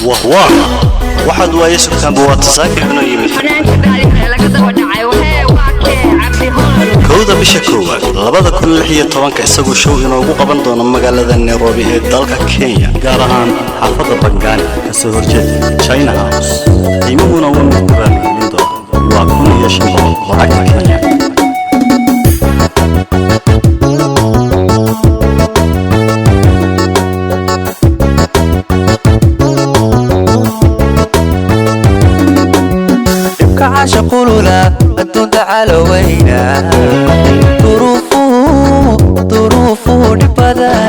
وهو واحد ويسك كان بوات ساكن إنه يمشي كودا بشكوى لبدا كل حية طبعا كيساقو شو إنه قبن دون مقالة نيروبي دالك كينيا قارهان حافظة بنغاني كسهور جدي تشاينا هاوس إيمونا ونقراني من دون واكون يشبه وعجل كينيا عاشقوا لا أنتم تعالوا وينا ظروفو بدلا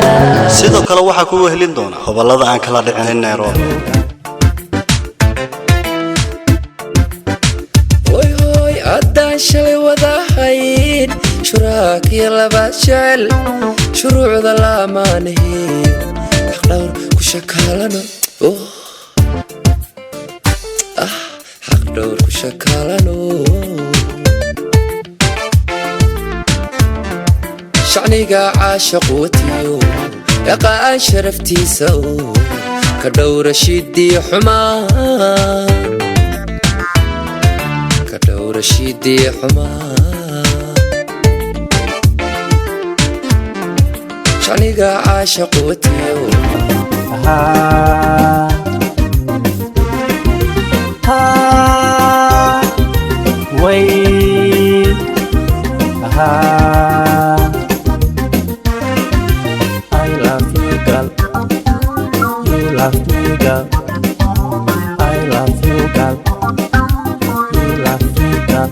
sidoo kale waxa ku wehelin doona gobolada aan kala dhicin Nairobi oy adan shalay wada hayn shuraak ya laba jecel shuruucda la maanahay xaqdhawr ku shakalano حقدور كشكالانو شعنيقا عاشق وتيو يقع شرفتي سو كدور شيدي حمان كدور شيدي حمان شعنيقا عاشق وتيو Wait, I love you, girl. You love me, girl. I love you, girl. You love me, girl.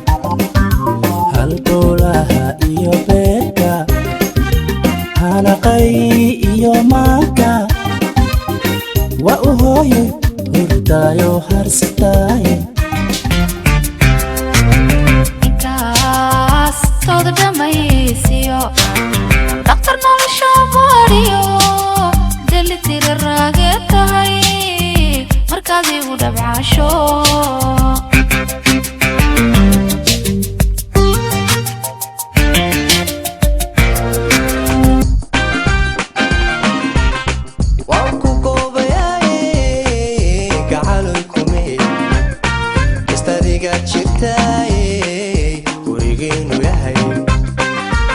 Hal tolaha iyo beka, halaqay iyo maka. Wa uhoyo hurdayo harsataye. Todo dhammaysiyo dhaqtar nolosha bariyo delitir raage tahay markaad igu dhabcasho wanku goobayaye gacaloykume istadiga jirtaye gurigeenu yahay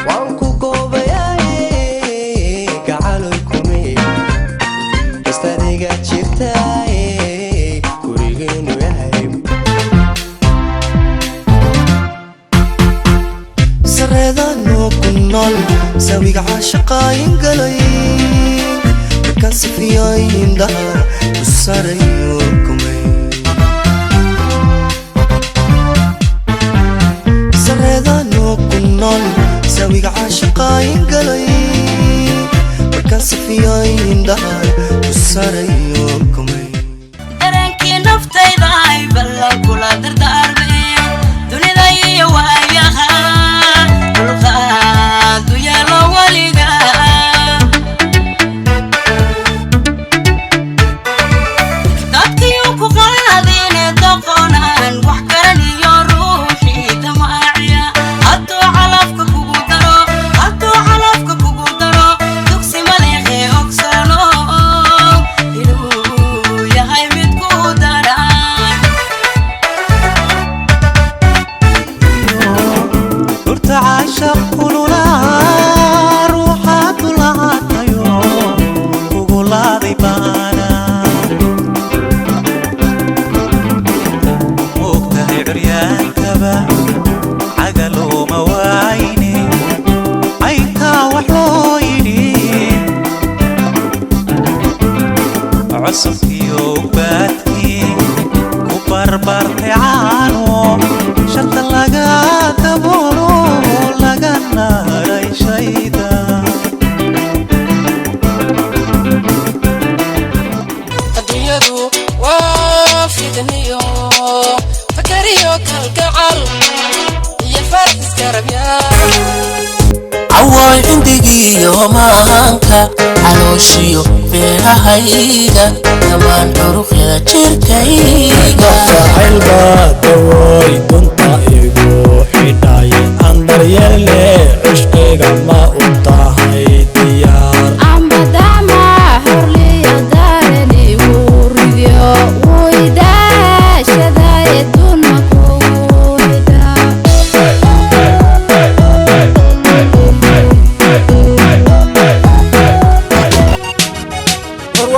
wanku goobayaye gacaloykume istadiga jirtaye gurigeenu yahay sareedano ku nool sawiga caashaqaayin galay كسفيين دهر وسريوكم سردانو كنول سوي عاشقين قلي كسفيين دهر وسريوكم درنكي نفتي ضاي بلا كل دردار بي دنيا ضاي وياها الغاد ويا لوليغا عصفيو باتكي وبربرتي عانو شط لغا دبولو لغا ناري شايدا الدنيا وافدنيو فكريو كالقعر يفرس كربيا عواي عندي يومانك علوشيو بيرهايدا كمان حروف يا جيركايدا فعلبا دواي دنتا إيغو حداي أندر يلي عشقيغا ما أبطاهاي ديار أما دعما حرلي دارني وريديو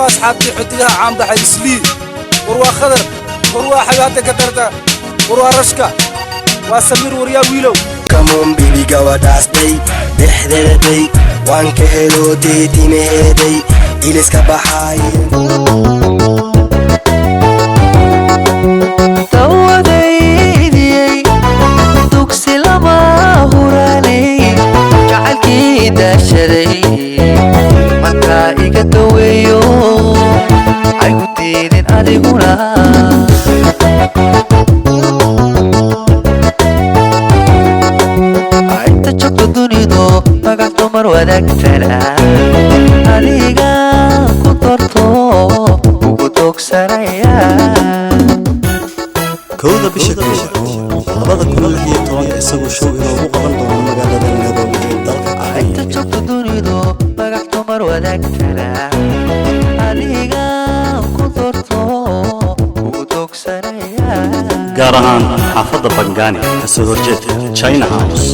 أصحابي حديها عام بحيسلي وروا خضر وروا حياتك كترتا وروا رشكا وسمير وريا ويلو كمون بيبي قواداس دي بحذر دي وانك هلو دي تيمي دي إليس كبحاي توديدي دوكسي لما هوراني جعلكي داشري marka iga daweeyo ay ku diidin adiguna inta joogto dunidu magac dumar wadaagtana adiga ku darto ugu doogsanaya kowda bisha koowaad 2016 isagoo show inoogu qaban doono magaalada Nairobi ee dalka inta joogto dunidu magac dumar wadaagtana adiga ku darto ugu doogsanaya gaar ahaan xaafadda Bangani kasoo horjeedka China House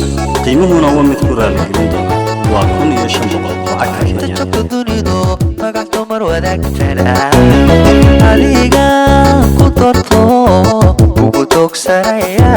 qiimuhuna waa mid ku raaligelin doona waa 1500 lacag inta joogto dunidu magac dumar wadaagtana adiga ku darto ugu doogsanaya